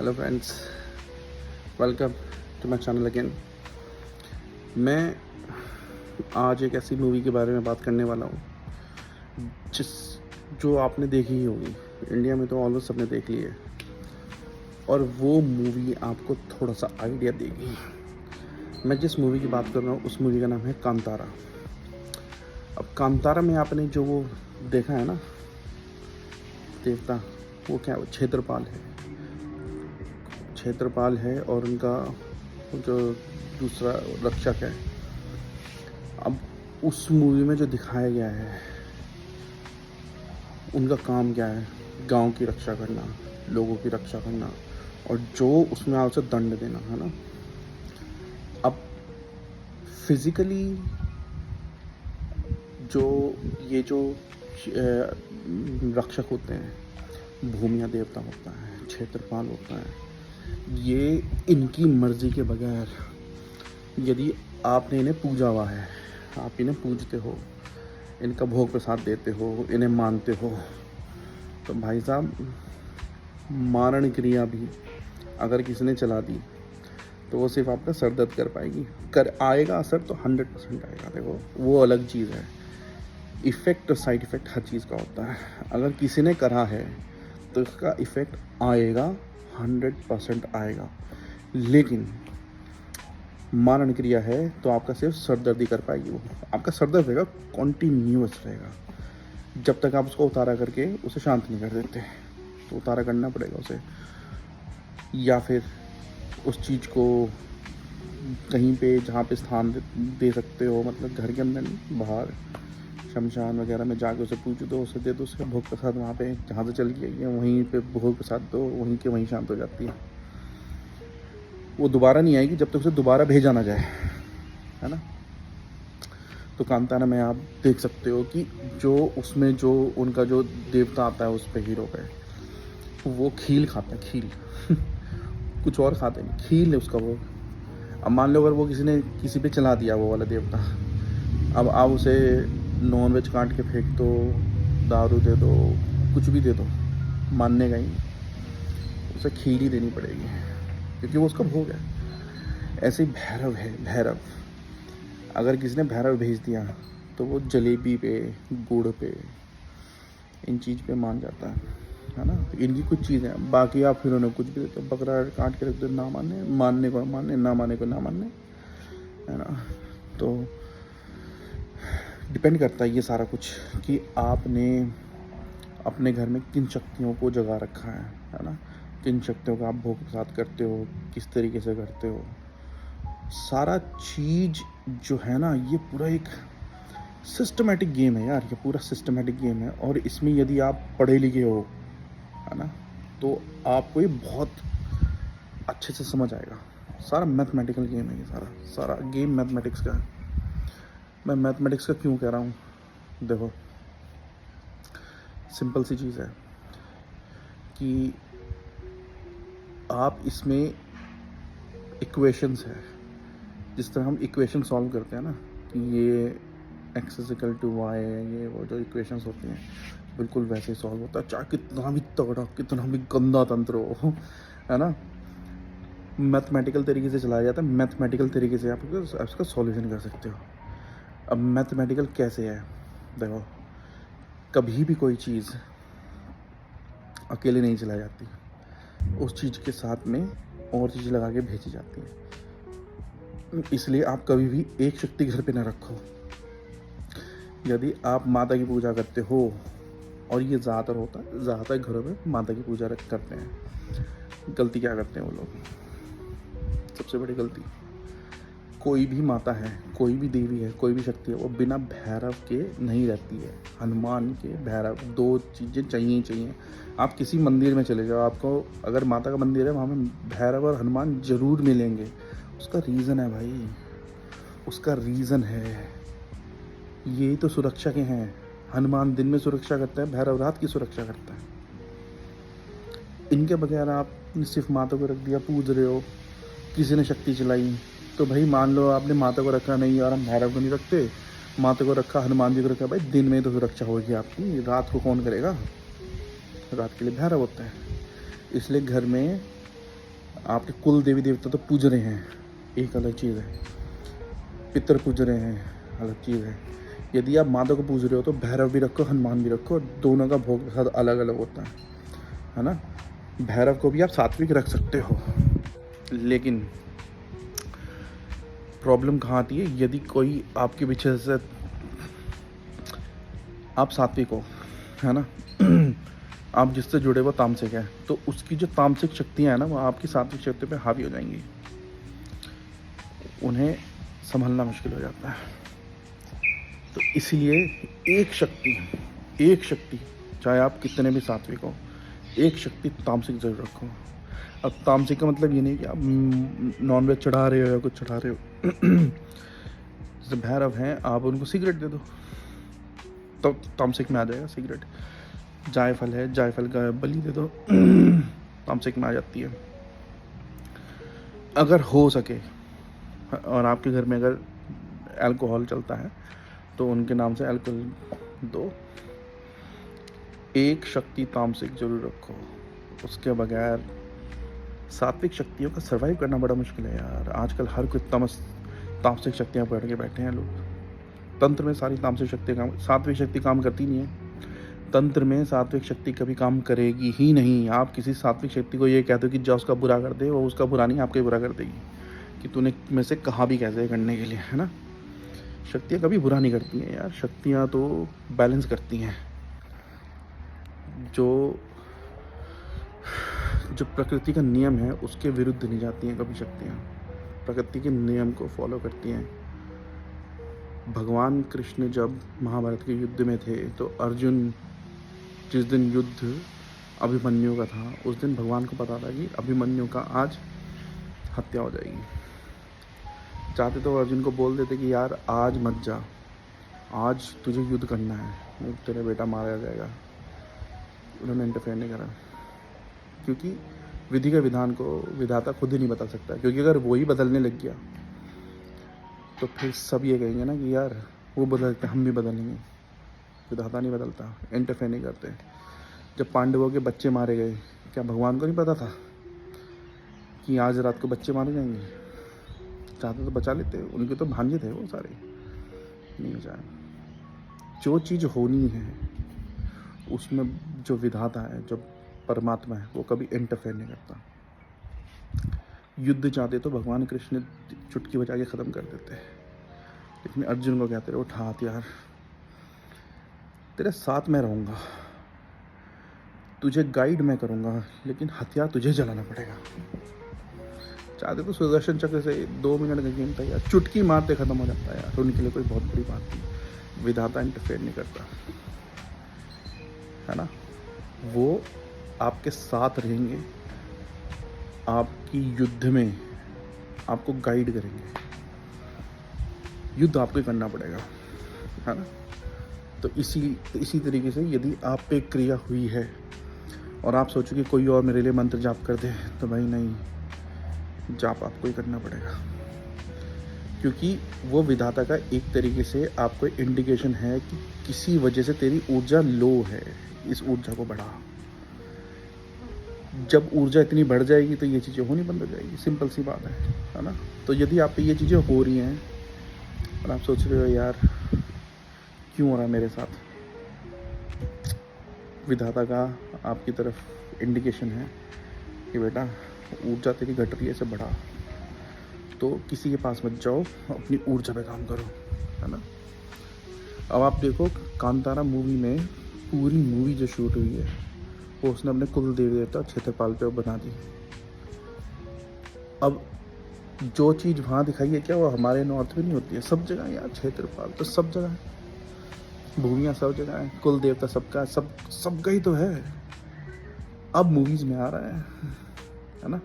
Hello friends, welcome to my channel again. मैं आज एक ऐसी मूवी के बारे में बात करने वाला हूँ जिस जो आपने देखी ही होगी। इंडिया में तो ऑलमोस्ट सबने देख ली है और वो मूवी आपको थोड़ा सा आइडिया देगी। मैं जिस मूवी की बात कर रहा हूँ उस मूवी का नाम है कांतारा। अब कांतारा में आपने जो वो देखा है ना देवता, वो क्या वो क्षेत्रपाल है और उनका जो दूसरा रक्षक है। अब उस मूवी में जो दिखाया गया है उनका काम क्या है, गांव की रक्षा करना, लोगों की रक्षा करना और जो उसमें उसे दंड देना है ना। अब फिजिकली जो ये जो रक्षक होते हैं, भूमिया देवता होता है, क्षेत्रपाल होता है, ये इनकी मर्जी के बगैर यदि आपने इन्हें पूजा हुआ है, आप इन्हें पूजते हो, इनका भोग प्रसाद देते हो, इन्हें मानते हो, तो भाई साहब मारण क्रिया भी अगर किसी ने चला दी तो वो सिर्फ आपका सर दर्द कर पाएगी, कर आएगा असर तो 100% आएगा। देखो वो अलग चीज़ है, इफ़ेक्ट और साइड इफ़ेक्ट हर चीज़ का होता है। अगर किसी ने करा है तो इसका इफ़ेक्ट आएगा, 100% आएगा। लेकिन मारण क्रिया है तो आपका सिर्फ सरदर्दी कर पाएगी, वो आपका सरदर्द रहेगा, कॉन्टीन्यूअस रहेगा जब तक आप उसको उतारा करके उसे शांत नहीं कर देते। तो उतारा करना पड़ेगा उसे, या फिर उस चीज़ को कहीं पे जहाँ पे स्थान दे सकते हो, मतलब घर के अंदर नहीं, बाहर शमशान वगैरह में जाके उसे पूछ दो, उसे दे दो, उसका भोग प्रसाद वहाँ पे जहाँ से चली गई है वहीं पे भोग प्रसाद दो, वहीं के वहीं शांत हो जाती है। वो दोबारा नहीं आएगी जब तक उसे दोबारा भेजा ना जाए, है ना। तो कांतारा में आप देख सकते हो कि जो उसमें जो उनका जो देवता आता है उस पे, हीरो पे, वो खील खाता है, खील कुछ और खाते नहीं, खील है उसका वो। अब मान लो अगर वो किसी ने किसी पे चला दिया वो वाला देवता, अब आप उसे नॉन वेज काट के फेंक दो, दारू दे दो, कुछ भी दे दो, मानने का ही नहीं, उसे खील ही देनी पड़ेगी क्योंकि वो उसका भोग है। ऐसे ही भैरव है, भैरव अगर किसी ने भैरव भेज दिया तो वो जलेबी पे, गुड़ पे, इन चीज़ पे मान जाता है ना। इनकी कुछ चीज़ें, बाकी आप फिर उन्हें कुछ भी देते हो, बकरा काट के रख दो, ना मानने, मानने को मानने, ना मानने को ना मानने, है ना। तो डिपेंड करता है ये सारा कुछ कि आपने अपने घर में किन शक्तियों को जगा रखा है ना, किन शक्तियों का आप भोग प्रसाद करते हो, किस तरीके से करते हो। सारा चीज़ जो है ना, ये पूरा एक सिस्टमेटिक गेम है यार, ये पूरा सिस्टमेटिक गेम है। और इसमें यदि आप पढ़े लिखे हो, है ना, तो आपको ये बहुत अच्छे से समझ आएगा। सारा मैथमेटिकल गेम है, ये सारा गेम मैथमेटिक्स का है। मैं मैथमेटिक्स का क्यों कह रहा हूँ, देखो सिंपल सी चीज़ है कि आप इसमें इक्वेशंस है, जिस तरह हम इक्वेशन सॉल्व करते हैं ना कि ये x is equal to y, ये वो जो इक्वेशंस होती हैं बिल्कुल वैसे ही सॉल्व होता है, चाहे कितना भी तगड़ा, कितना भी गंदा तंत्र हो, है ना। मैथमेटिकल तरीके से चलाया जाता है, मैथमेटिकल तरीके से आप इसका सॉल्यूशन कर सकते हो। अब मैथमेटिकल कैसे है, देखो कभी भी कोई चीज़ अकेले नहीं चलाई जाती, उस चीज़ के साथ में और चीज़ लगा के भेजी जाती है। इसलिए आप कभी भी एक शक्ति घर पे ना रखो। यदि आप माता की पूजा करते हो, और ये ज़्यादातर होता है, ज़्यादातर घरों में माता की पूजा करते हैं, गलती क्या करते हैं वो लोग, सबसे बड़ी गलती, कोई भी माता है, कोई भी देवी है, कोई भी शक्ति है, वो बिना भैरव के नहीं रहती है। हनुमान के, भैरव, दो चीज़ें चाहिए ही चाहिए। आप किसी मंदिर में चले जाओ, आपको अगर माता का मंदिर है वहाँ में भैरव और हनुमान ज़रूर मिलेंगे। उसका रीज़न है भाई, उसका रीज़न है, यही तो सुरक्षा के हैं। हनुमान दिन में सुरक्षा करता है, भैरव रात की सुरक्षा करता है। इनके बगैर आप सिर्फ माता को रख दिया, पूज रहे हो, किसी ने शक्ति चलाई तो भाई मान लो आपने माता को रखा, नहीं यार हम भैरव को नहीं रखते, माता को रखा, हनुमान जी को रखा, भाई दिन में तो सुरक्षा होगी आपकी, रात को कौन करेगा, रात के लिए भैरव होता है। इसलिए घर में आपके कुल देवी देवता तो पूज रहे हैं, एक अलग चीज़ है। पितर पूज रहे हैं, अलग चीज़ है। यदि आप माता को पूज रहे हो तो भैरव भी रखो, हनुमान भी रखो, दोनों का भोग प्रसाद अलग अलग होता है ना। भैरव को भी आप सात्विक रख सकते हो, लेकिन प्रॉब्लम कहाँ आती है, यदि कोई आपके पीछे से, आप सात्विक हो, है ना, आप जिससे जुड़े वो तामसिक है, तो उसकी जो तामसिक शक्तियाँ हैं ना, वो आपकी सात्विक शक्ति पे हावी हो जाएंगी, उन्हें संभलना मुश्किल हो जाता है। तो इसलिए एक शक्ति चाहे आप कितने भी सात्विक हो, एक शक्ति तामसिक जरूर रखो। अब तामसिक का मतलब ये नहीं कि आप नॉनवेज चढ़ा रहे हो या कुछ चढ़ा रहे हो। जैसे भैरव हैं, आप उनको सिगरेट दे दो तो तामसिक में आ जाएगा सिगरेट। जायफल है, जायफल का बलि दे दो, तामसिक में आ जाती है। अगर हो सके और आपके घर में अगर अल्कोहल चलता है तो उनके नाम से अल्कोहल दो। एक शक्ति तामसिक जरूर रखो, उसके बगैर सात्विक शक्तियों का सर्वाइव करना बड़ा मुश्किल है यार। आजकल हर कोई तामसिक शक्तियाँ पकड़ के बैठे हैं लोग। तंत्र में सारी तामसिक शक्तियाँ सात्विक शक्ति काम करती नहीं है। तंत्र में सात्विक शक्ति कभी काम करेगी ही नहीं। आप किसी सात्विक शक्ति को ये कहते हो कि जा उसका बुरा कर दे, वो उसका बुरा नहीं आपका ही बुरा कर देगी, कि तूने में से कहा भी कैसे करने के लिए, है ना। शक्तियाँ कभी बुरा नहीं करती हैं यार, शक्तियाँ तो बैलेंस करती हैं। जो प्रकृति का नियम है उसके विरुद्ध नहीं जाती हैं कभी शक्तियाँ, प्रकृति के नियम को फॉलो करती हैं। भगवान कृष्ण जब महाभारत के युद्ध में थे तो अर्जुन, जिस दिन युद्ध अभिमन्यु का था, उस दिन भगवान को पता था कि अभिमन्यु का आज हत्या हो जाएगी। चाहते तो अर्जुन को बोल देते कि यार आज मत जा, आज तुझे युद्ध करना है, तेरा बेटा मारा जाएगा। उन्होंने इंटरफेयर नहीं करा, क्योंकि विधि के विधान को विधाता खुद ही नहीं बदल सकता। क्योंकि अगर वो ही बदलने लग गया तो फिर सब ये कहेंगे ना कि यार वो बदलते, हम भी बदलेंगे। विधाता नहीं बदलता, इंटरफेयर नहीं करते। जब पांडवों के बच्चे मारे गए, क्या भगवान को नहीं पता था कि आज रात को बच्चे मारे जाएंगे? चाहते तो बचा लेते, उनके तो भांजे थे वो सारे, नहीं बचाए। जो चीज़ होनी है उसमें जो विधाता है, जो परमात्मा है, वो कभी इंटरफेयर नहीं करता। युद्ध चाहते तो भगवान कृष्ण चुटकी बजा के ख़त्म कर देते, लेकिन अर्जुन को कहते रहे उठा हथियार, तेरे साथ मैं रहूँगा, तुझे गाइड मैं करूँगा, लेकिन हथियार तुझे जलाना पड़ेगा। चाहते तो सुदर्शन चक्र से 2 मिनट का गेम था यार, चुटकी मारते ख़त्म हो जाता है यार, उनके लिए कोई बहुत बड़ी बात नहीं। विधाता इंटरफेयर नहीं करता, है ना। वो आपके साथ रहेंगे, आपकी युद्ध में आपको गाइड करेंगे। युद्ध आपको ही करना पड़ेगा, है ना। तो इसी तरीके से यदि आप पे क्रिया हुई है और आप सोचो कि कोई और मेरे लिए मंत्र जाप कर दे, तो भाई नहीं, जाप आपको ही करना पड़ेगा। क्योंकि वो विधाता का एक तरीके से आपको इंडिकेशन है कि किसी वजह से तेरी ऊर्जा लो है, इस ऊर्जा को बढ़ा। जब ऊर्जा इतनी बढ़ जाएगी तो ये चीज़ें होनी बंद हो जाएगी, सिंपल सी बात है ना। तो यदि आप पे ये चीज़ें हो रही हैं और आप सोच रहे हो यार क्यों हो रहा है मेरे साथ, विधाता का आपकी तरफ इंडिकेशन है कि बेटा ऊर्जा तेरी घट रही है, इसे बढ़ा। तो किसी के पास मत जाओ, अपनी ऊर्जा पे काम करो, है ना। अब आप देखो कांतारा मूवी में पूरी मूवी जो शूट हुई है वो उसने अपने कुल देवी देवता क्षेत्रपाल पे बना दी। अब जो चीज़ वहाँ दिखाई है क्या वो हमारे नॉर्थ में नहीं होती है? सब जगह यार, क्षेत्रपाल तो सब जगह है, भूमियाँ सब जगह है, कुल देवता सबका, सबका ही तो है। अब मूवीज़ में आ रहा है ना।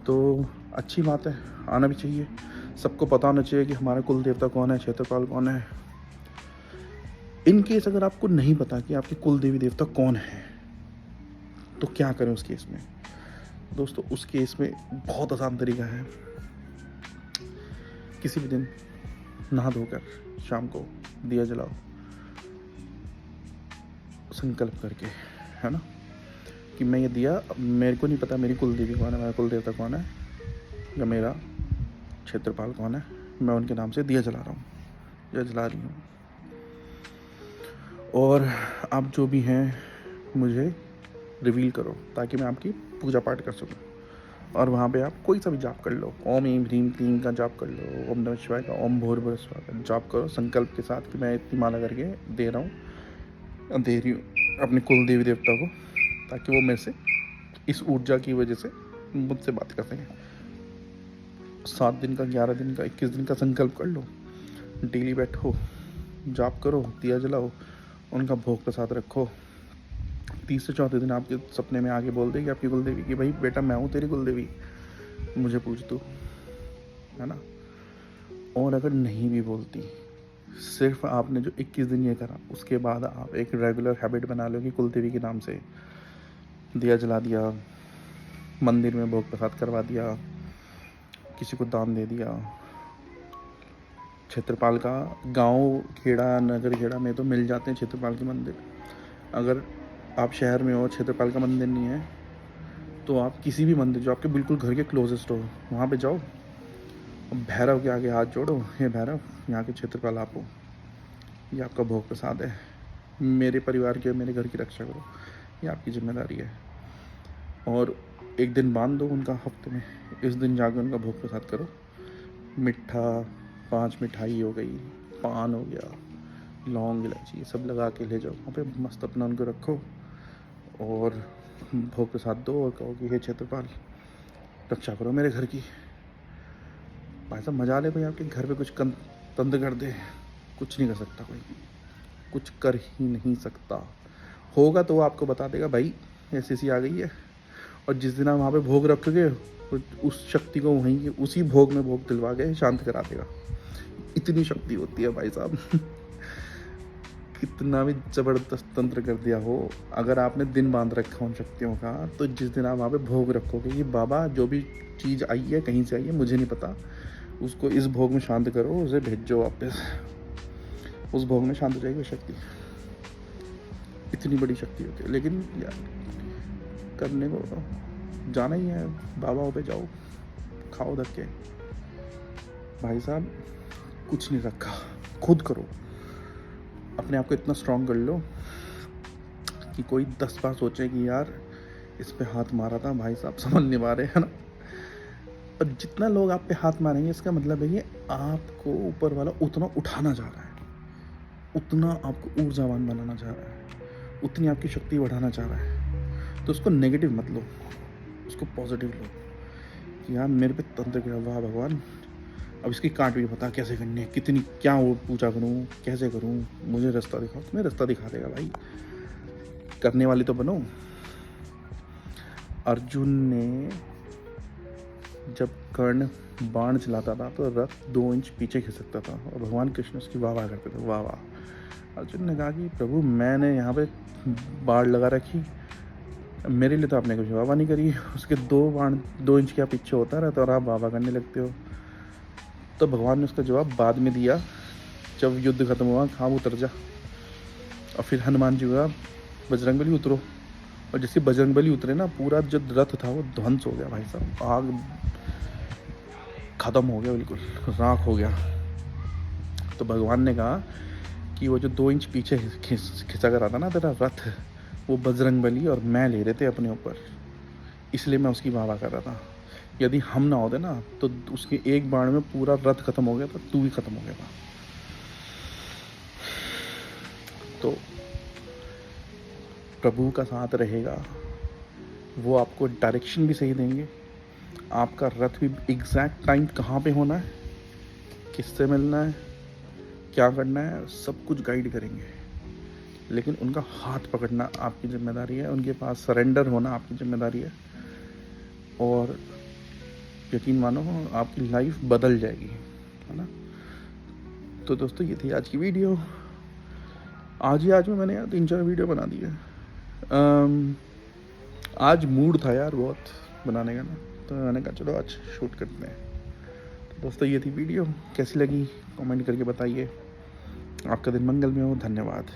तो अच्छी बात है, आना भी चाहिए, सबको पता होना चाहिए कि हमारा कुल देवता कौन है, क्षेत्रपाल कौन है। इन केस अगर आपको नहीं पता कि आपके कुल देवी देवता कौन है तो क्या करें उस केस में? दोस्तों उस केस में बहुत आसान तरीका है। किसी भी दिन नहा धोकर शाम को दिया जलाओ, संकल्प करके, है ना, कि मैं ये दिया, मेरे को नहीं पता मेरी कुल देवी कौन है, मेरा कुल देवता कौन है या मेरा क्षेत्रपाल कौन है, मैं उनके नाम से दिया जला रहा हूँ या जला रही हूँ। और आप जो भी हैं मुझे रिवील करो ताकि मैं आपकी पूजा पाठ कर सकूँ। और वहाँ पे आप कोई सा भी जाप कर लो, ओम ह्रीम ह्रीम क्लीम का जाप कर लो, ओम नमः शिवाय का, ओम भूर्भुवः स्वः का जाप करो संकल्प के साथ कि मैं इतनी माला करके दे रही हूँ अपने कुल देवी देवता को, ताकि वो मेरे से इस ऊर्जा की वजह से मुझसे बात कर सकें। 7 दिन का, 11 दिन का, 21 दिन का संकल्प कर लो, डेली बैठो, जाप करो, दिया जलाओ, उनका भोग प्रसाद रखो। 30 से 34 दिन आपके सपने में आके बोल देगी आपकी कुलदेवी कि भाई बेटा मैं हूँ तेरी कुलदेवी, मुझे पूछ तू, है ना। और अगर नहीं भी बोलती, सिर्फ आपने जो 21 दिन ये करा, उसके बाद आप एक रेगुलर हैबिट बना लो कि कुलदेवी के नाम से दिया जला दिया, मंदिर में भोग प्रसाद करवा दिया, किसी को दान दे दिया। क्षेत्रपाल का गांव खेड़ा, नगर खेड़ा में तो मिल जाते हैं क्षेत्रपाल के मंदिर। अगर आप शहर में हो, क्षेत्रपाल का मंदिर नहीं है, तो आप किसी भी मंदिर जो आपके बिल्कुल घर के क्लोजेस्ट हो वहाँ पे जाओ, भैरव के आगे हाथ जोड़ो, हे भैरव यहाँ के क्षेत्रपाल आप हो, ये आपका भोग प्रसाद है, मेरे परिवार के, मेरे घर की रक्षा करो, ये आपकी जिम्मेदारी है। और एक दिन बांध दो उनका हफ्ते में, इस दिन जाकर उनका भोग प्रसाद करो। मिठा 5 मिठाई हो गई, पान हो गया, लौंग इलायची ये सब लगा के ले जाओ वहाँ पे, मस्त अपना उनको रखो और भोग प्रसाद दो और कहो कि हे क्षेत्रपाल रक्षा करो मेरे घर की। भाई साहब मजा ले, भाई आपके घर पे कुछ तंत्र कर दे, कुछ नहीं कर सकता कोई, कुछ कर ही नहीं सकता। होगा तो वो आपको बता देगा भाई ऐसी आ गई है, और जिस दिन आप वहाँ पे भोग रखोगे उस शक्ति को वहीं उसी भोग में भोग दिलवा के शांत करा देगा। इतनी शक्ति होती है भाई साहब। कितना भी ज़बरदस्त तंत्र कर दिया हो, अगर आपने दिन बांध रखा उन शक्तियों का, तो जिस दिन आप वहाँ पे भोग रखोगे कि बाबा जो भी चीज़ आई है कहीं से आई है मुझे नहीं पता, उसको इस भोग में शांत करो, उसे भेजो वापस, उस भोग में शांत हो जाएगी वो शक्ति। इतनी बड़ी शक्ति होती है। लेकिन यार करने को जाना ही है, बाबाओं पे जाओ, खाओ धक्के। भाई साहब कुछ नहीं रखा, खुद करो, अपने आप को इतना स्ट्रॉन्ग कर लो कि कोई 10 बार सोचे कि यार इस पे हाथ मारा था, भाई साहब समझ नहीं पा रहे, है ना। और जितना लोग आप पे हाथ मारेंगे इसका मतलब है कि आपको ऊपर वाला उतना उठाना चाह रहा है, उतना आपको ऊर्जावान बनाना चाह रहा है, उतनी आपकी शक्ति बढ़ाना चाह रहा है। तो उसको नेगेटिव मत लो, उसको पॉजिटिव लो कि यार मेरे पे तंत्र किया, वाह भगवान अब इसकी काट भी पता कैसे करनी है, कितनी क्या वो पूजा करूँ, कैसे करूँ, मुझे रास्ता दिखाओ। तुम्हें रास्ता दिखा देगा भाई, करने वाली तो बनो। अर्जुन ने जब कर्ण बाण चलाता था तो रथ 2 इंच पीछे खिसकता था और भगवान कृष्ण उसकी वाह वाह करते थे, वाह वाह। अर्जुन ने कहा कि प्रभु मैंने यहाँ पे बाढ़ लगा रखी, मेरे लिए तो आपने कुछ वाह वाह नहीं करी, उसके 2 बाण 2 इंच क्या पीछे होता रहता और आप वाह वाह करने लगते हो। तो भगवान ने उसका जवाब बाद में दिया, जब युद्ध खत्म हुआ, खाम उतर जा। और फिर हनुमान जी का बजरंगबली उतरो, और जैसे बजरंगबली उतरे ना, पूरा जो रथ था वो ध्वंस हो गया भाई साहब, आग खत्म हो गया, बिल्कुल राख हो गया। तो भगवान ने कहा कि वो जो 2 इंच पीछे खिसक रहा था ना तेरा रथ, वो बजरंगबली और मैं ले रहे थे अपने ऊपर, इसलिए मैं उसकी वाह वाह कर रहा था। यदि हम ना होते ना तो उसके एक बाण में पूरा रथ खत्म हो गया था, तू भी खत्म हो गया था। तो प्रभु का साथ रहेगा, वो आपको डायरेक्शन भी सही देंगे, आपका रथ भी एग्जैक्ट टाइम कहाँ पे होना है, किससे मिलना है, क्या करना है, सब कुछ गाइड करेंगे। लेकिन उनका हाथ पकड़ना आपकी जिम्मेदारी है, उनके पास सरेंडर होना आपकी जिम्मेदारी है, और यकीन मानो आपकी लाइफ बदल जाएगी, है ना। तो दोस्तों ये थी आज की वीडियो। आज में मैंने यार 3-4 वीडियो बना दी है। आज मूड था यार बहुत बनाने का ना, तो मैंने कहा चलो आज शूट करते हैं। तो दोस्तों ये थी वीडियो, कैसी लगी कमेंट करके बताइए। आपका दिन मंगल में हो, धन्यवाद।